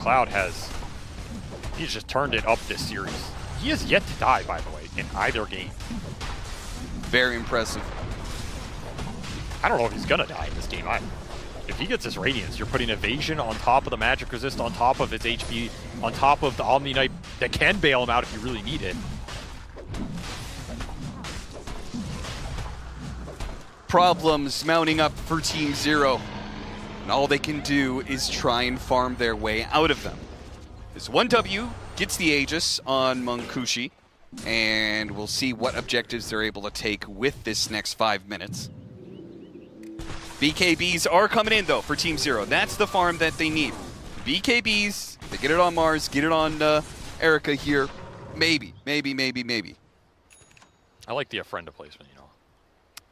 Cloud he's just turned it up this series. He has yet to die, by the way, in either game. Very impressive. I don't know if he's gonna die in this game either. If he gets his Radiance, you're putting Evasion on top of the Magic Resist, on top of his HP, on top of the Omni Knight that can bail him out if you really need it. Problems mounting up for Team Zero. And all they can do is try and farm their way out of them. This 1W gets the Aegis on Munkushi, and we'll see what objectives they're able to take with this next 5 minutes. BKBs are coming in, though, for Team Zero. That's the farm that they need. BKBs, they get it on Mars, get it on Erica here. Maybe. I like the Afrenda placement, you know.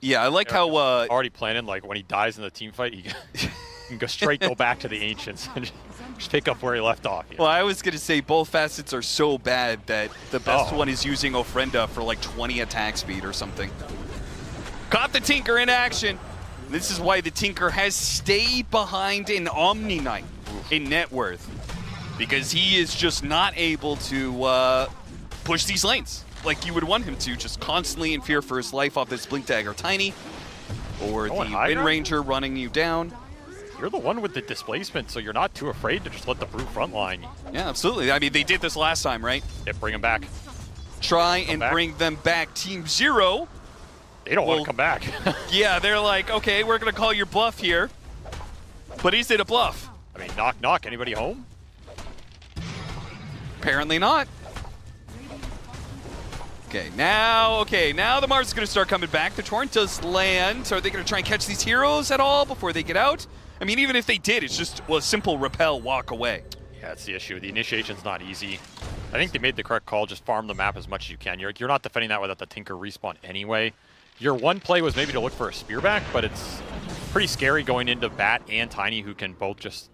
Yeah, I like how... already planning, like, when he dies in the team fight, he can go back to the Ancients and just pick up where he left off. You know? Well, I was going to say both facets are so bad that the best one is using Ofrenda for like 20 attack speed or something. Caught the Tinker in action. This is why the Tinker has stayed behind an Omni Knight in net worth, because he is just not able to push these lanes like you would want him to, just constantly in fear for his life off this Blink Dagger Tiny, or the Wind Ranger running you down. You're the one with the displacement, so you're not too afraid to just let the Brute frontline. Yeah, absolutely. I mean, they did this last time, right? Yeah, bring them back. Try and bring them back. Team Zero. They don't want to come back. Yeah, they're like, okay, we're going to call your bluff here. But is it a bluff? I mean, knock, knock. Anybody home? Apparently not. Okay, now the Mars is going to start coming back. The Torrent does land. So are they going to try and catch these heroes at all before they get out? I mean, even if they did, it's just a simple repel, walk away. Yeah, that's the issue. The initiation's not easy. I think they made the correct call. Just farm the map as much as you can. You're not defending that without the Tinker respawn anyway. Your one play was maybe to look for a spear back, but it's pretty scary going into Bat and Tiny, who can both just...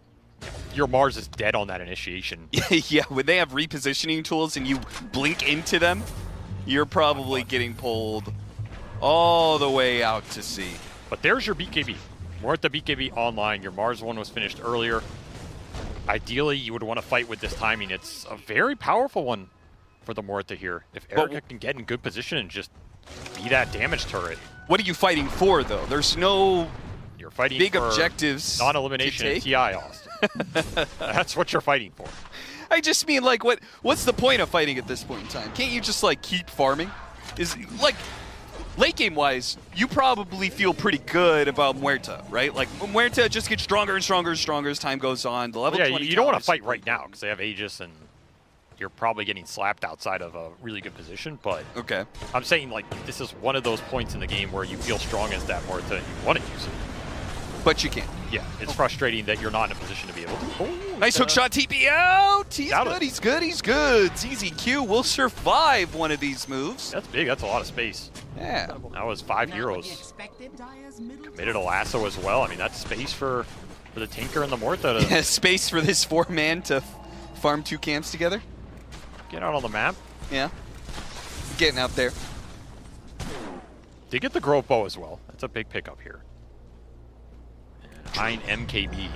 Your Mars is dead on that initiation. Yeah, when they have repositioning tools and you blink into them, you're probably getting pulled all the way out to sea. But there's your BKB. We're at the BKB online. Your Mars one was finished earlier. Ideally, you would want to fight with this timing. It's a very powerful one for the Morta here. If Erica can get in good position and just be that damage turret. What are you fighting for, though? There's no you're fighting big for objectives. Non-elimination in TI, Austin. That's what you're fighting for. I just mean, like, what's the point of fighting at this point in time? Can't you just, like, keep farming? Is like, late game wise, you probably feel pretty good about Muerta, right? Like, Muerta just gets stronger and stronger and stronger as time goes on. The level 20 you don't want to fight right now because they have Aegis and you're probably getting slapped outside of a really good position, but okay. I'm saying, like, this is one of those points in the game where you feel strong as that Muerta and you want to use it. But you can't. Yeah, it's frustrating that you're not in a position to be able to. Oh, nice hook shot, TP out! He's good. ZZQ will survive one of these moves. That's big, that's a lot of space. Yeah. That was 5 heroes. Committed a lasso as well. I mean, that's space for the Tinker and the Morta to... Yeah, space for this 4-man to farm 2 camps together. Get out on the map. Yeah. Getting out there. Did get the Grove Bow as well. That's a big pickup here. And 9 MKB.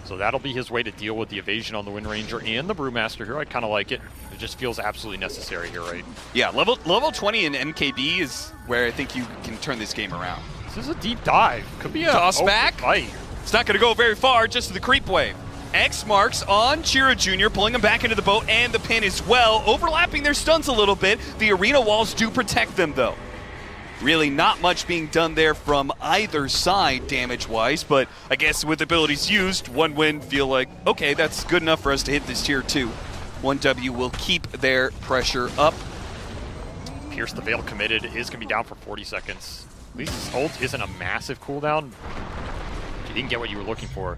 So that'll be his way to deal with the evasion on the Wind Ranger and the Brewmaster here. I kind of like it. It just feels absolutely necessary here, right? Yeah, level 20 in MKB is where I think you can turn this game around. This is a deep dive. Could be a toss back. Fight. It's not going to go very far, just to the creep wave. X marks on Chira Jr., pulling him back into the boat and the pin as well, overlapping their stuns a little bit. The arena walls do protect them, though. Really not much being done there from either side damage-wise, but I guess with abilities used, 1 win feel like, okay, that's good enough for us to hit this tier 2. 1W will keep their pressure up. Pierce the Veil committed, is going to be down for 40 seconds. At least his ult isn't a massive cooldown. You didn't get what you were looking for.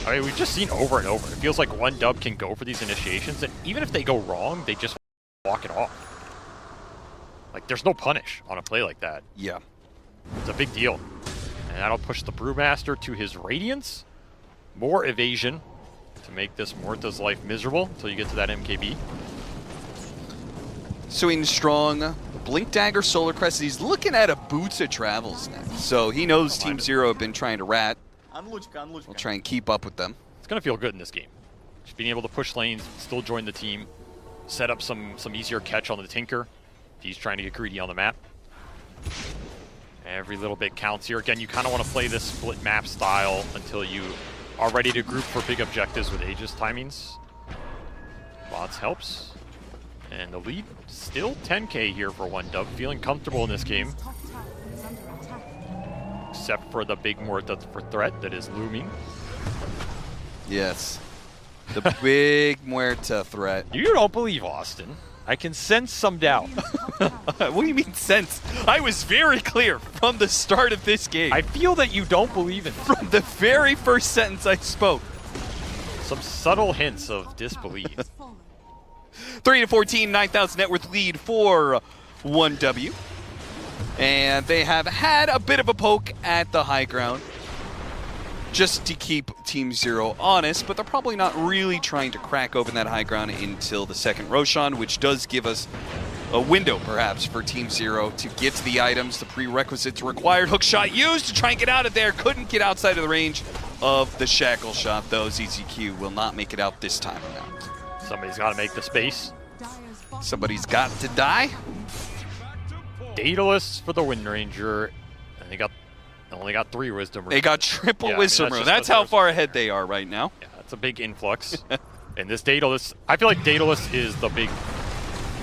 I mean, we've just seen over and over. It feels like 1W can go for these initiations, and even if they go wrong, they just walk it off. Like, there's no punish on a play like that. Yeah. It's a big deal. And that'll push the Brewmaster to his Radiance. More evasion to make this Morta's life miserable until you get to that MKB. Swinging strong. Blink Dagger, Solar Crest. He's looking at a Boots of Travels next. So he knows Team Zero have been trying to rat. We'll try and keep up with them. It's going to feel good in this game. Just being able to push lanes, still join the team, set up some easier catch on the Tinker if he's trying to get greedy on the map. Every little bit counts here. Again, you kind of want to play this split map style until you are ready to group for big objectives with Aegis timings. Bots helps. And the lead still 10k here for OneDub. Feeling comfortable in this game. Except for the big Muerta for threat that is looming. Yes. The big Muerta threat. You don't believe Austin. I can sense some doubt. What do you mean sense? I was very clear from the start of this game. I feel that you don't believe in From the very first sentence I spoke. some subtle hints of disbelief. 3-14, 9,000 net worth lead for OneW. And they have had a bit of a poke at the high ground just to keep Team Zero honest, but they're probably not really trying to crack open that high ground until the second Roshan, which does give us a window, perhaps, for Team Zero to get to the items, the prerequisites required. Hook shot used to try and get out of there. Couldn't get outside of the range of the shackle shot, though. ZZQ will not make it out this time around. Somebody's got to make the space. Somebody's got to die. Daedalus for the Wind Ranger. And they only got 3 wisdom. They got triple Yeah, wisdom that's room. just That's how far ahead they are right now. Yeah, that's a big influx. And this Daedalus, I feel like Daedalus is the big,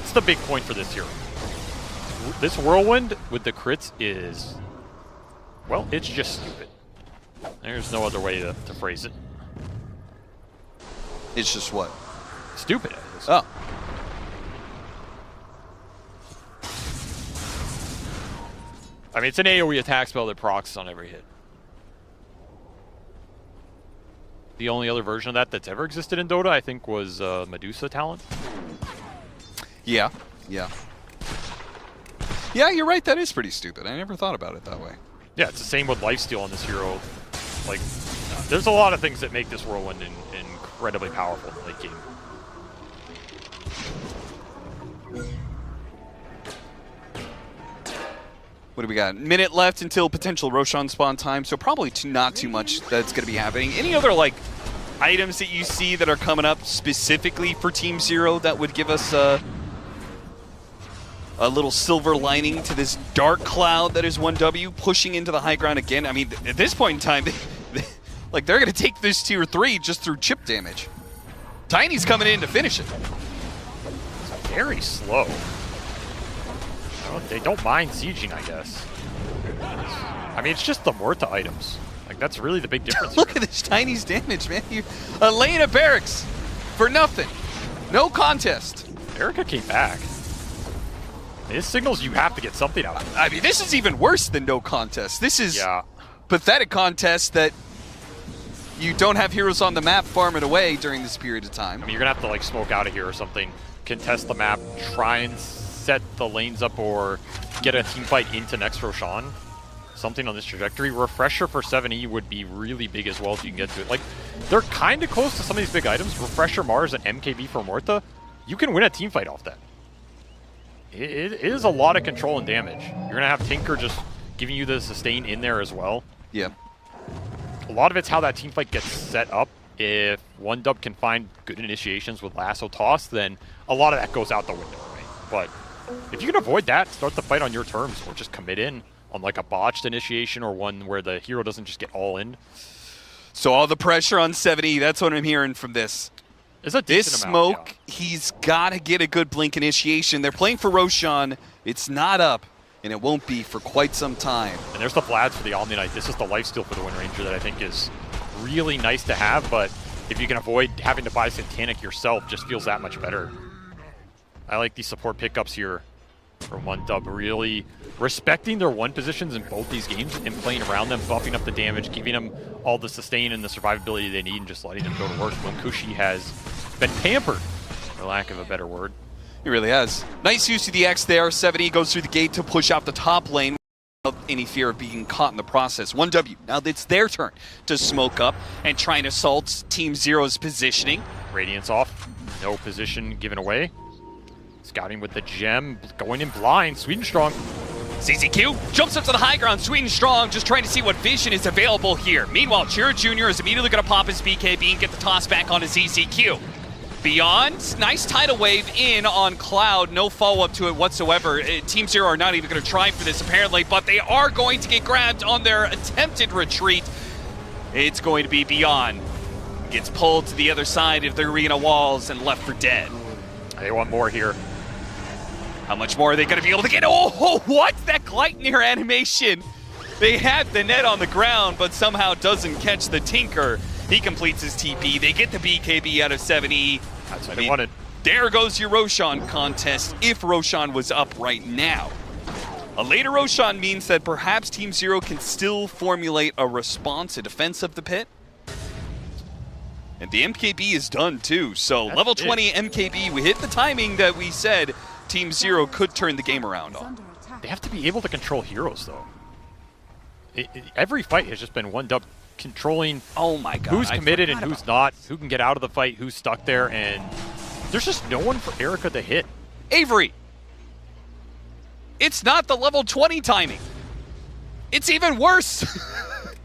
it's the big point for this hero. This Whirlwind with the crits is, well, it's just stupid. There's no other way to phrase it. It's just what? Stupid. Oh. I mean, it's an AoE attack spell that procs on every hit. The only other version of that that's ever existed in Dota, I think, was Medusa talent. Yeah. Yeah, you're right. That is pretty stupid. I never thought about it that way. Yeah, it's the same with lifesteal on this hero. Like, there's a lot of things that make this Whirlwind incredibly powerful in the late game. What do we got? Minute left until potential Roshan spawn time, so probably not too much that's going to be happening. Any other, like, items that you see that are coming up specifically for Team Zero that would give us a little silver lining to this dark cloud that is OneW pushing into the high ground again? I mean, at this point in time, like, they're going to take this tier 3 just through chip damage. Tiny's coming in to finish it. It's very slow. They don't mind sieging, I guess. I mean, it's just the Muerta items. Like, that's really the big difference. Look at this Tiny's damage, man. A lane of barracks for nothing. No contest. Erica came back. This signals you have to get something out of it. I mean, this is even worse than no contest. This is Yeah. pathetic contest that you don't have heroes on the map farming away during this period of time. I mean, you're going to have to, like, smoke out of here or something, contest the map, try and set the lanes up or get a team fight into next Roshan. Something on this trajectory. Refresher for 7E would be really big as well if you can get to it. Like, they're kind of close to some of these big items. Refresher Mars and MKB for Muerta. You can win a team fight off that. It is a lot of control and damage. You're going to have Tinker just giving you the sustain in there as well. Yeah. A lot of it's how that team fight gets set up. If OneDub can find good initiations with Lasso Toss, then a lot of that goes out the window, right? But if you can avoid that, start the fight on your terms, or just commit in on like a botched initiation or one where the hero doesn't just get all in. So all the pressure on 7E, that's what I'm hearing from this. It's a This decent amount, smoke, he's got to get a good blink initiation. They're playing for Roshan. It's not up, and it won't be for quite some time. And there's the Vlads for the Omni Knight. This is the lifesteal for the Wind Ranger that I think is really nice to have, but if you can avoid having to buy Satanic yourself, just feels that much better. I like these support pickups here from OneDub, really respecting their one positions in both these games and playing around them, buffing up the damage, giving them all the sustain and the survivability they need, and just letting them go to work. Munkushi has been pampered, for lack of a better word. He really has. Nice use of the X there. 7E goes through the gate to push out the top lane without any fear of being caught in the process. OneW, now it's their turn to smoke up and try and assault Team Zero's positioning. Radiance off, no position given away. Scouting with the gem, going in blind. Sweden Strong CZQ jumps up to the high ground, sweet and strong, just trying to see what vision is available here. Meanwhile, Chiro Jr. is immediately going to pop his BKB and get the toss back onto CZQ. Beyond, nice tidal wave in on Cloud, no follow-up to it whatsoever. Team Zero are not even going to try for this apparently, but they are going to get grabbed on their attempted retreat. It's going to be Beyond. Gets pulled to the other side of the arena walls and left for dead. They want more here. How much more are they going to be able to get? Oh, what? That Gleitnir animation. They have the net on the ground, but somehow doesn't catch the Tinker. He completes his TP. They get the BKB out of 7E. That's what they wanted. There goes your Roshan contest if Roshan was up right now. A later Roshan means that perhaps Team Zero can still formulate a response, a defense of the pit. And the MKB is done too, so That's level big. 20 MKB, we hit the timing that we said Team Zero could turn the game around on. They have to be able to control heroes, though. Every fight has just been one dub controlling Oh my god. who's I committed and forgot who's about not, who can get out of the fight, who's stuck there, and there's just no one for Erica to hit. Avery. It's not the level 20 timing. It's even worse.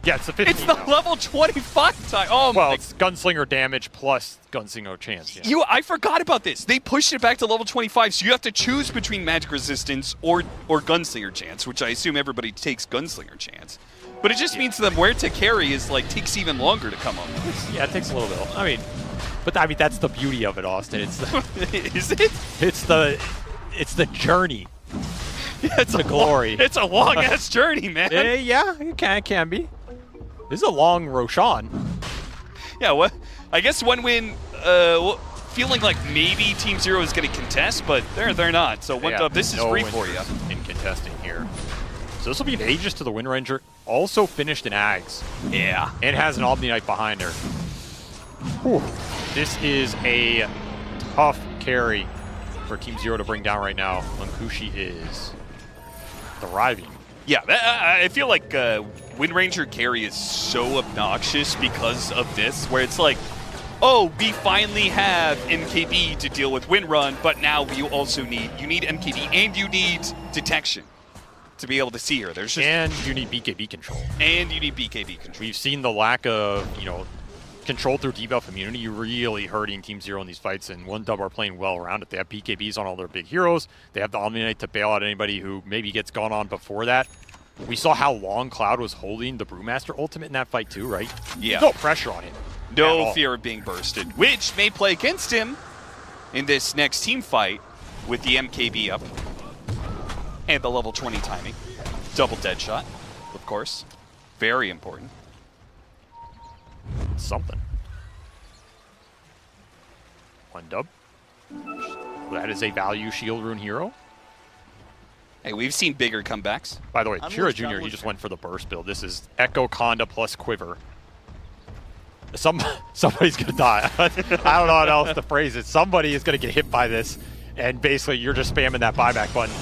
Yeah, it's the 15 It's the now. level 25 time. Oh Well, my. it's gunslinger damage plus gunslinger chance. Yeah. I forgot about this. They pushed it back to level 25, so you have to choose between magic resistance or gunslinger chance, which I assume everybody takes gunslinger chance. But it just means that where to carry is like takes even longer to come up. Yeah, it takes a little bit. I mean, that's the beauty of it, Austin. It's the, Is it? it's the journey. Yeah, it's The glory. It's a long ass journey, man. Yeah, it can be. This is a long Roshan. Yeah, what? I guess one win, feeling like maybe Team Zero is going to contest, but they're not. So one dub, this is no free for you. interest in contesting here. So this will be an Aegis to the Wind Ranger, also finished in Ags, Yeah. and has an Omni Knight behind her. Whew. This is a tough carry for Team Zero to bring down right now. Lankushi is thriving. Yeah, I feel like Wind Ranger carry is so obnoxious because of this, where it's like, oh, we finally have MKB to deal with Wind Run, but now we also need MKB and you need detection to be able to see her. There's just And you need BKB control. and you need BKB control. We've seen the lack of, control through debuff immunity really hurting Team Zero in these fights, and One Dub are playing well around it. They have BKBs on all their big heroes. They have the Omni Knight to bail out anybody who maybe gets gone on before that. We saw how long Cloud was holding the Brewmaster ultimate in that fight too, right? Yeah. No pressure on him. at No all. fear of being bursted, which may play against him in this next team fight with the MKB up and the level 20 timing. Double dead shot, of course. Very important. Something. One Dub. That is a value shield rune hero. Hey, we've seen bigger comebacks. By the way, Chiro Jr., he just went for the burst build. This is Echo Conda plus Quiver. Somebody's going to die. I don't know how else to phrase it. Somebody is going to get hit by this, and basically you're just spamming that buyback button.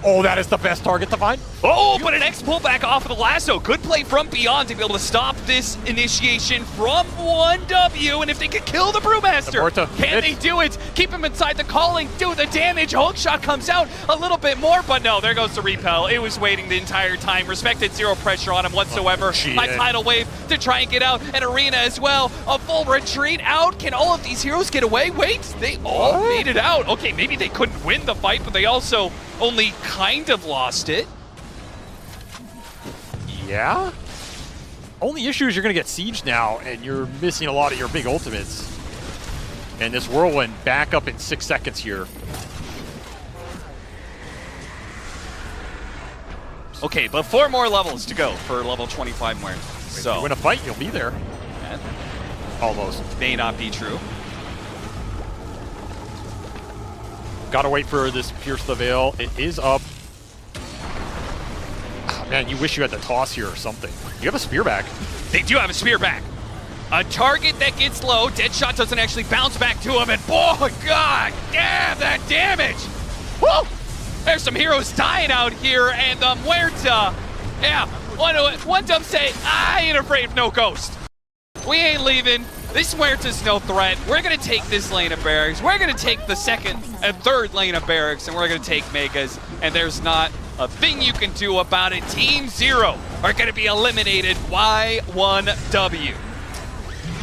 Oh, that is the best target to find. Oh, but an X pullback off of the lasso. Good play from Beyond to be able to stop this initiation from 1W. And if they could kill the Brewmaster, can they do it? Keep him inside the calling, do the damage. Hulk shot comes out a little bit more, but no, there goes the repel. It was waiting the entire time. Respected zero pressure on him whatsoever. My tidal wave to try and get out. An arena as well. A full retreat out. Can all of these heroes get away? Wait, they all made it out. Okay, maybe they couldn't win the fight, but they also only kind of lost it. Yeah? Only issue is you're going to get sieged now, and you're missing a lot of your big ultimates. And this Whirlwind back up in 6 seconds here. Okay, but 4 more levels to go for level 25 Muerta. If you win a fight, you'll be there. That Almost. may not be true. Gotta wait for this Pierce the Veil. It is up. Oh, man, you wish you had the toss here or something. You have a spear back. They do have a spear back. A target that gets low. Deadshot doesn't actually bounce back to him. And boy, god damn that damage. Woo! There's some heroes dying out here. And the Muerta. Yeah, one Dub say, I ain't afraid of no ghost. We ain't leaving. This Muerta's no threat. We're going to take this lane of barracks. We're going to take the second and third lane of barracks, and we're going to take Megas. And there's not a thing you can do about it. Team Zero are going to be eliminated. Y1W.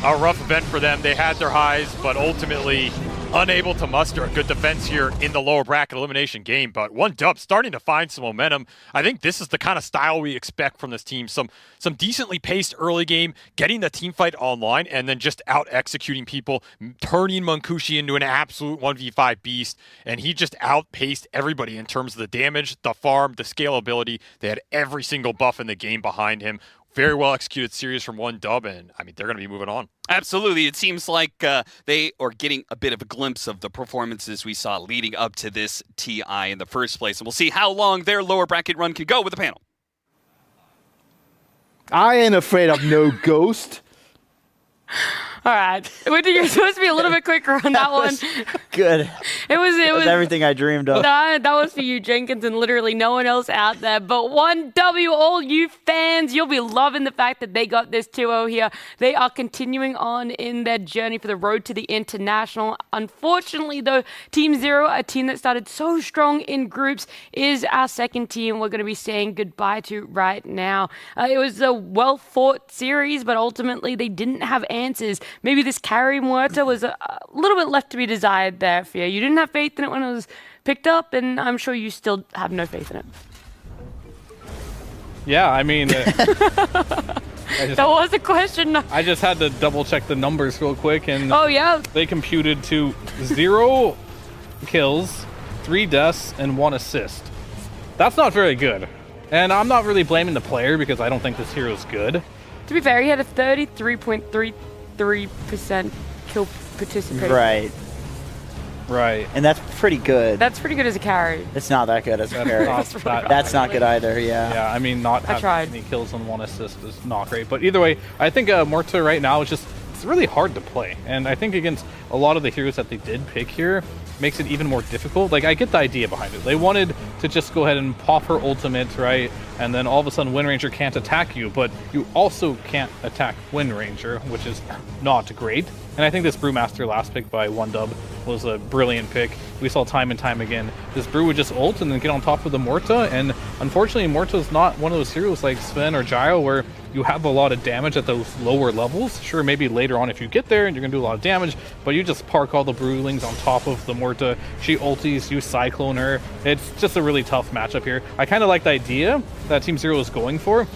A rough event for them. They had their highs, but ultimately unable to muster a good defense here in the lower bracket elimination game. But OneDub starting to find some momentum. I think this is the kind of style we expect from this team. Some decently paced early game, getting the team fight online, and then just out executing people, turning Munkushi into an absolute 1v5 beast. And he just outpaced everybody in terms of the damage, the farm, the scalability. They had every single buff in the game behind him. Very well executed series from OneDub, and I mean, they're going to be moving on. Absolutely. It seems like they are getting a bit of a glimpse of the performances we saw leading up to this TI in the first place. And we'll see how long their lower bracket run can go with the panel. I ain't afraid of no ghost. All right. You're supposed to be a little bit quicker on that one. Good. It was everything I dreamed of. That was for you, Jenkins, and literally no one else out there. But OneW, all you fans, you'll be loving the fact that they got this 2-0 here. They are continuing on in their journey for the road to the international. Unfortunately, though, Team Zero, a team that started so strong in groups, is our second team we're going to be saying goodbye to right now. It was a well-fought series, but ultimately they didn't have answers. Maybe this carry Muerta was a little bit left to be desired there, Fear. You didn't have faith in it when it was picked up, and I'm sure you still have no faith in it. Yeah, I mean... That was a question. I just had to double-check the numbers real quick, and oh, yeah? They computed to 0 kills, 3 deaths, and 1 assist. That's not very good. And I'm not really blaming the player, because I don't think this hero is good. To be fair, he had a 33.33% kill participation. Right. And that's pretty good. That's pretty good as a carry. It's not that good as a carry. That's not good either, yeah. Yeah, I mean, not having any kills and 1 assist is not great. But either way, I think Muerta right now is just, it's really hard to play. And I think against a lot of the heroes that they did pick here, makes it even more difficult. Like, I get the idea behind it. They wanted to just go ahead and pop her ultimate, right? And then all of a sudden Wind Ranger can't attack you, but you also can't attack Wind Ranger, which is not great. And I think this Brewmaster last pick by OneDub was a brilliant pick. We saw time and time again. This Brew would just ult and then get on top of the Muerta, and unfortunately Muerta's not one of those heroes like Sven or Gyro where you have a lot of damage at those lower levels. Sure, maybe later on if you get there and you're going to do a lot of damage, but you just park all the Brewlings on top of the Muerta. She ulties, you Cyclone her. It's just a really tough matchup here. I kind of like the idea that Team Zero is going for.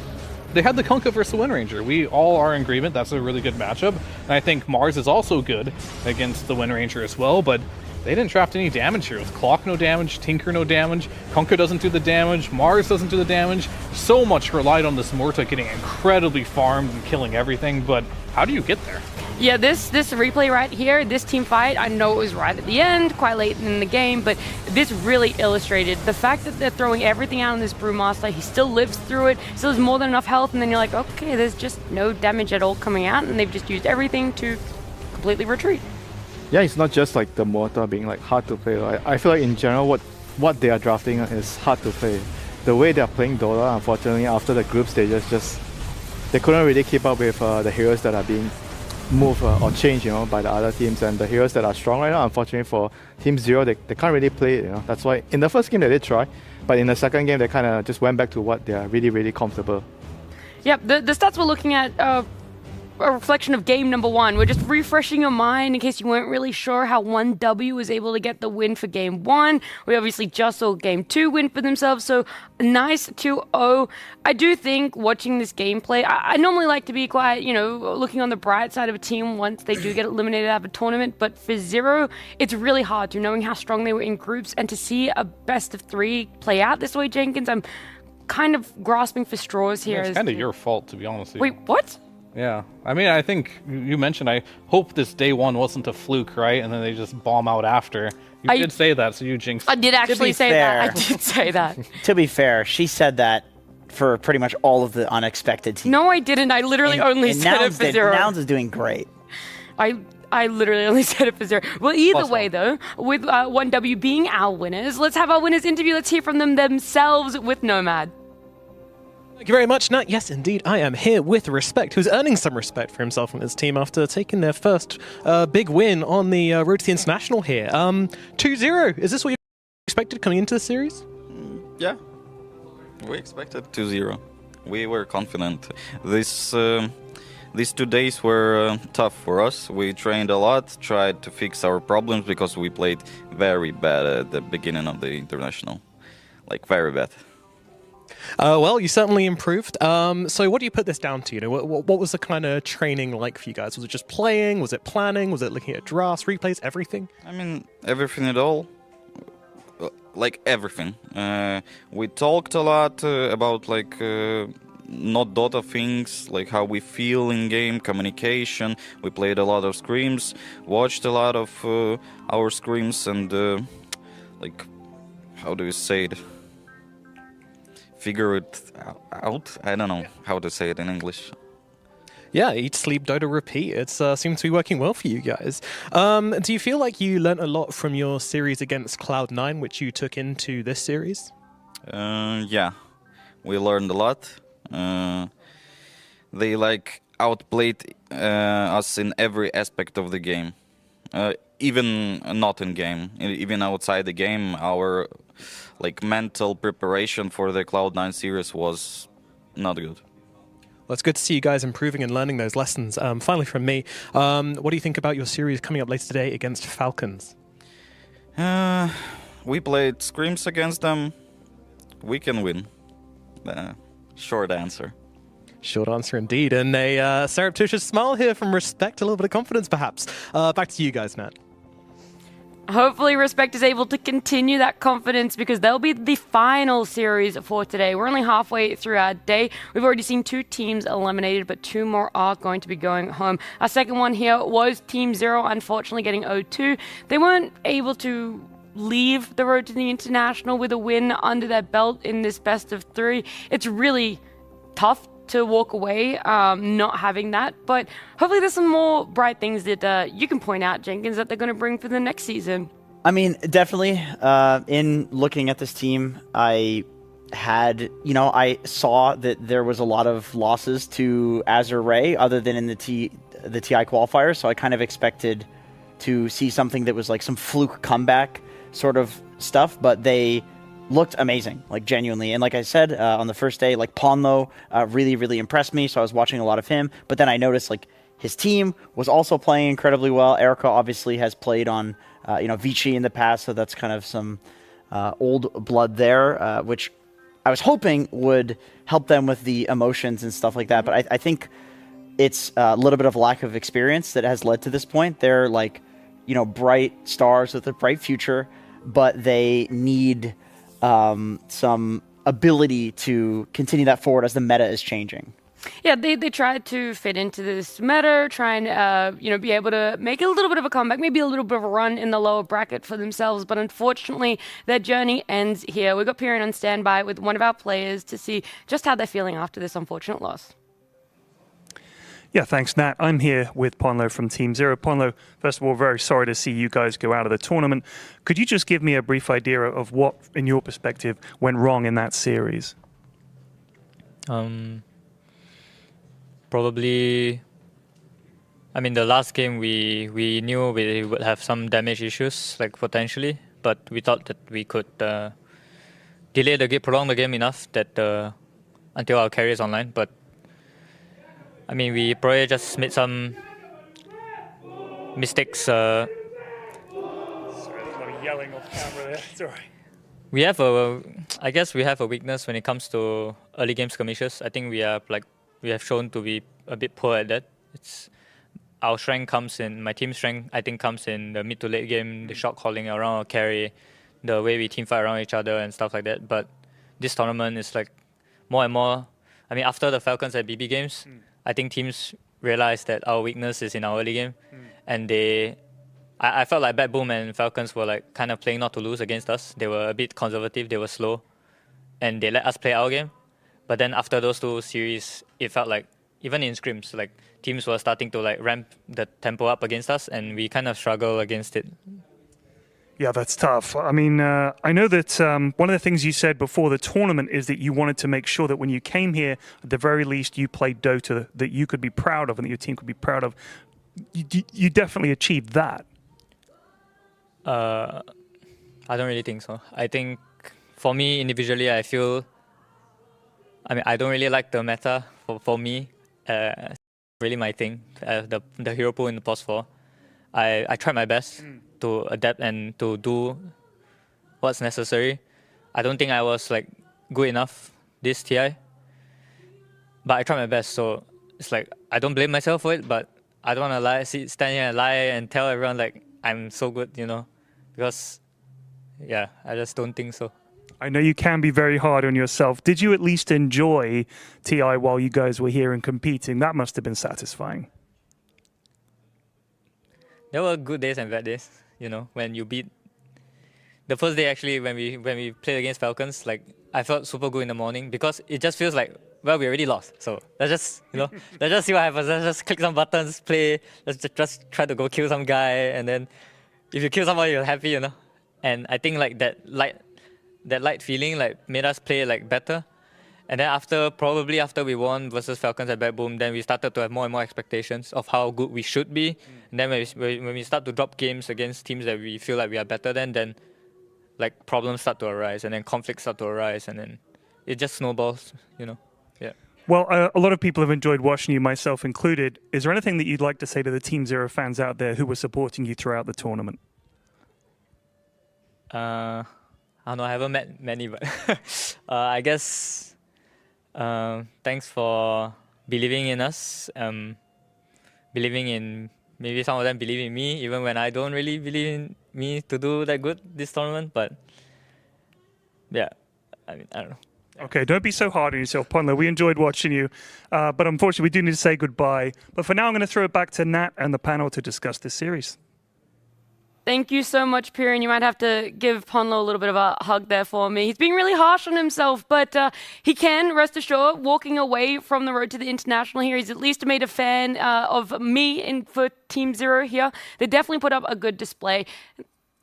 They had the Kunkka versus the Wind Ranger. We all are in agreement that's a really good matchup. And I think Mars is also good against the Wind Ranger as well, but they didn't draft any damage here. It was Clock no damage, Tinker no damage, Kunkka doesn't do the damage, Mars doesn't do the damage. So much relied on this Muerta getting incredibly farmed and killing everything, but how do you get there? Yeah, this replay right here, this team fight, I know it was right at the end, quite late in the game, but this really illustrated the fact that they're throwing everything out on this Brewmaster. He still lives through it, still has more than enough health, and then you're like, okay, there's just no damage at all coming out, and they've just used everything to completely retreat. Yeah, it's not just like the Muerta being like hard to play. I feel like in general what they are drafting is hard to play. The way they're playing Dota, unfortunately, after the group stages, they couldn't really keep up with the heroes that are being moved or changed, by the other teams, and the heroes that are strong right now. Unfortunately for Team Zero, they can't really play it. That's why in the first game they did try, but in the second game they kind of just went back to what they are really, really comfortable. Yep, the stats we're looking at a reflection of game number 1. We're just refreshing your mind in case you weren't really sure how OneW was able to get the win for game 1. We obviously just saw game 2 win for themselves, so a nice 2-0. I do think watching this gameplay, I normally like to be quite, looking on the bright side of a team once they do get eliminated out of a tournament, but for Zero, it's really hard to, knowing how strong they were in groups, and to see a best of 3 play out this way, Jenkins, I'm kind of grasping for straws here. It's kind of your fault, to be honest with you. Wait, what? Yeah, I mean, I think you mentioned, I hope this day 1 wasn't a fluke, right? And then they just bomb out after. You did say that, so you jinxed. I did actually say that. I did say that. To be fair, she said that for pretty much all of the unexpected teams. No, I didn't. I literally only said it for Zero. Nouns is doing great. I literally only said it for Zero. Well, either way, though, with OneW being our winners, let's have our winners interview. Let's hear from them themselves with Nomad. Thank you very much, Nat. Yes, indeed, I am here with Respect, who's earning some respect for himself and his team after taking their first big win on the road to the International here. 2-0, is this what you expected coming into the series? Yeah. We expected 2-0. We were confident. These 2 days were tough for us. We trained a lot, tried to fix our problems because we played very bad at the beginning of the international. Like, very bad. Well, you certainly improved. So what do you put this down to? You know, what was the kind of training like for you guys? Was it just playing? Was it planning? Was it looking at drafts, replays, everything? I mean, everything at all. Like, everything. We talked a lot about, like, not Dota things, like how we feel in game, communication. We played a lot of scrims, watched a lot of our scrims, and like, how do you say it? Figure it out? I don't know how to say it in English. Yeah, eat, sleep, Dota, repeat. It seems to be working well for you guys. Do you feel like you learnt a lot from your series against Cloud9, which you took into this series? Yeah, we learned a lot. They like outplayed us in every aspect of the game. Even not in game, even outside the game, our like mental preparation for the Cloud9 series was not good. Well, it's good to see you guys improving and learning those lessons. Finally from me, what do you think about your series coming up later today against Falcons? We played scrims against them. We can win. Short answer. Short answer indeed. And a surreptitious smile here from Respect, a little bit of confidence perhaps. Back to you guys, Nat. Hopefully Respect is able to continue that confidence because they'll be the final series for today. We're only halfway through our day. We've already seen 2 teams eliminated, but 2 more are going to be going home. Our second one here was Team Zero, unfortunately getting 0-2. They weren't able to leave the road to the international with a win under their belt in this best of 3. It's really tough to walk away not having that, but hopefully there's some more bright things that you can point out, Jenkins, that they're going to bring for the next season. I mean, definitely. In looking at this team, I saw that there was a lot of losses to Azure Ray other than in the TI qualifiers, so I kind of expected to see something that was like some fluke comeback sort of stuff, but they looked amazing, like genuinely. And like I said, on the first day, like Ponlo really, really impressed me, so I was watching a lot of him, but then I noticed like his team was also playing incredibly well. Erica obviously has played on Vici in the past, so that's kind of some old blood there, which I was hoping would help them with the emotions and stuff like that, but I think it's a little bit of lack of experience that has led to this point. They're like, bright stars with a bright future, but they need some ability to continue that forward as the meta is changing. Yeah, they tried to fit into this meta, try and be able to make a little bit of a comeback, maybe a little bit of a run in the lower bracket for themselves, but unfortunately their journey ends here. We've got Piran on standby with one of our players to see just how they're feeling after this unfortunate loss. Yeah, thanks, Nat. I'm here with Ponlo from Team Zero. Ponlo, first of all, very sorry to see you guys go out of the tournament. Could you just give me a brief idea of what, in your perspective, went wrong in that series? Probably, I mean, the last game we knew we would have some damage issues, like potentially, but we thought that we could delay the game, prolong the game enough that until our carry is online, but I mean, we probably just made some mistakes. Sorry, there's a lot of yelling off camera there. It's all right. I guess we have a weakness when it comes to early game skirmishes. I think we have shown to be a bit poor at that. Our strength comes in, my team's strength, I think, comes in the mid to late game, the shot calling around our carry, the way we team fight around each other and stuff like that. But this tournament is like more and more, I mean, after the Falcons at BB games, I think teams realized that our weakness is in our early game, and I felt like Bad Boom and Falcons were like kind of playing not to lose against us. They were a bit conservative, they were slow, and they let us play our game. But then after those 2 series, it felt like even in scrims, like teams were starting to like ramp the tempo up against us, and we kind of struggle against it. Yeah, that's tough. I mean, I know that one of the things you said before the tournament is that you wanted to make sure that when you came here, at the very least, you played Dota that you could be proud of and that your team could be proud of. You definitely achieved that. I don't really think so. I think for me individually, I feel I mean, I don't really like the meta for me. Really my thing, the hero pool in the pos 4. I tried my best to adapt and to do what's necessary. I don't think I was like good enough this TI, but I tried my best. So it's like I don't blame myself for it, but I don't want to stand here and lie and tell everyone like I'm so good, you know, because yeah, I just don't think so. I know you can be very hard on yourself. Did you at least enjoy TI while you guys were here and competing? That must have been satisfying. There were good days and bad days, you know, when you beat. The first day actually when we played against Falcons, like I felt super good in the morning because it just feels like, well, we already lost. So let's just, you know, let's just see what happens. Let's just click some buttons, play, let's just try to go kill some guy, and then if you kill somebody, you're happy, you know. And I think like that light feeling like made us play like better. And then probably after we won versus Falcons at Bad Boom, then we started to have more and more expectations of how good we should be. And then when we start to drop games against teams that we feel like we are better than, then like problems start to arise, and then conflicts start to arise, and then it just snowballs, you know. Yeah. Well, a lot of people have enjoyed watching you, myself included. Is there anything that you'd like to say to the Team Zero fans out there who were supporting you throughout the tournament? I don't know, I haven't met many, but I guess thanks for believing in us, believing in, maybe some of them believe in me, even when I don't really believe in me to do that good this tournament, but yeah, I mean, I don't know. Okay, don't be so hard on yourself, Ponlo. We enjoyed watching you, but unfortunately we do need to say goodbye. But for now, I'm going to throw it back to Nat and the panel to discuss this series. Thank you so much, Piran. You might have to give Ponlo a little bit of a hug there for me. He's being really harsh on himself, but he can, rest assured, walking away from the road to the international here. He's at least made a fan of me for Team Zero here. They definitely put up a good display.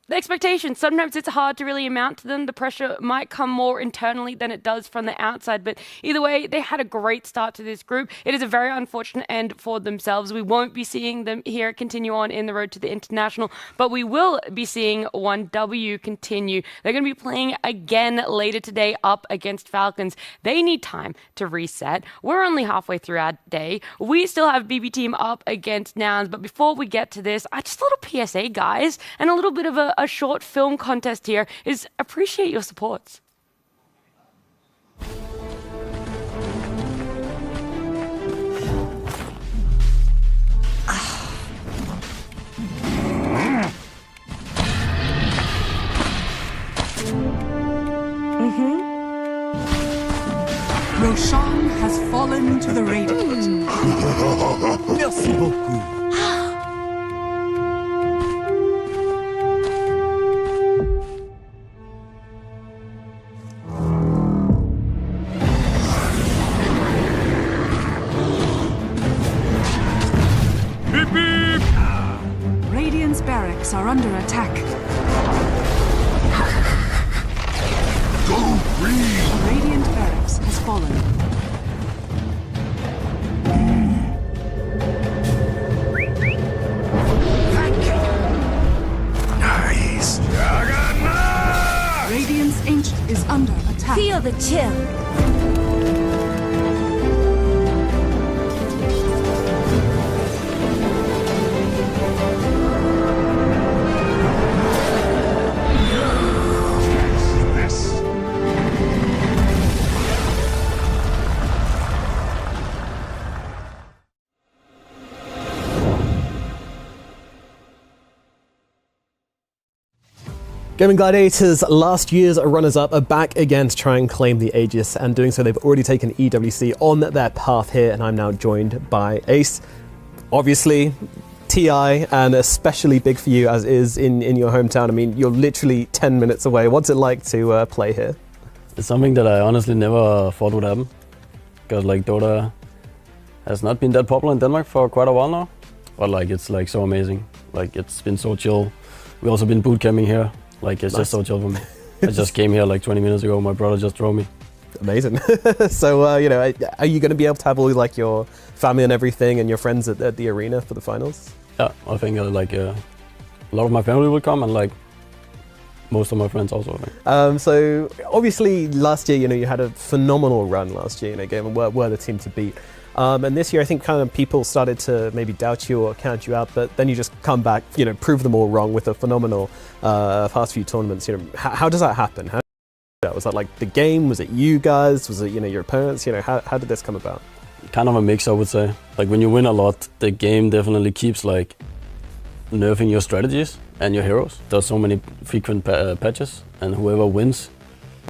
The expectations, sometimes it's hard to really amount to them. The pressure might come more internally than it does from the outside. But either way, they had a great start to this group. It is a very unfortunate end for themselves. We won't be seeing them here continue on in the road to the international, but we will be seeing 1W continue. They're going to be playing again later today up against Falcons. They need time to reset. We're only halfway through our day. We still have BB Team up against Nouns. But before we get to this, just a little PSA, guys, and a little bit of a short film contest here is appreciate your supports. Roshan has fallen to the Radiant. Merci beaucoup. Radiant's barracks are under attack. Go green! Radiant barracks has fallen. Thank you! Nice! Radiant's ancient is under attack. Feel the chill. Gaming Gladiators, last year's runners-up, are back again to try and claim the Aegis, and doing so they've already taken EWC on their path here, and I'm now joined by Ace. Obviously, TI, and especially big for you as is in your hometown. I mean, you're literally 10 minutes away. What's it like to play here? It's something that I honestly never thought would happen, because like Dota has not been that popular in Denmark for quite a while now, but like it's like so amazing. Like it's been so chill. We also been boot camping here. Like, it's just so chill for me. I just came here like 20 minutes ago. My brother just drove me. Amazing. So, you know, are you going to be able to have all like your family and everything and your friends at the arena for the finals? Yeah, I think like a lot of my family will come, and like most of my friends also. So obviously last year, you had a phenomenal run last year, game were the team to beat. And this year, I think kind of people started to maybe doubt you or count you out, but then you just come back, prove them all wrong with a phenomenal past few tournaments. How does that happen? Was that like the game? Was it you guys? Was it your opponents? How did this come about? Kind of a mix, I would say. Like when you win a lot, the game definitely keeps like nerfing your strategies and your heroes. There's so many frequent patches, and whoever wins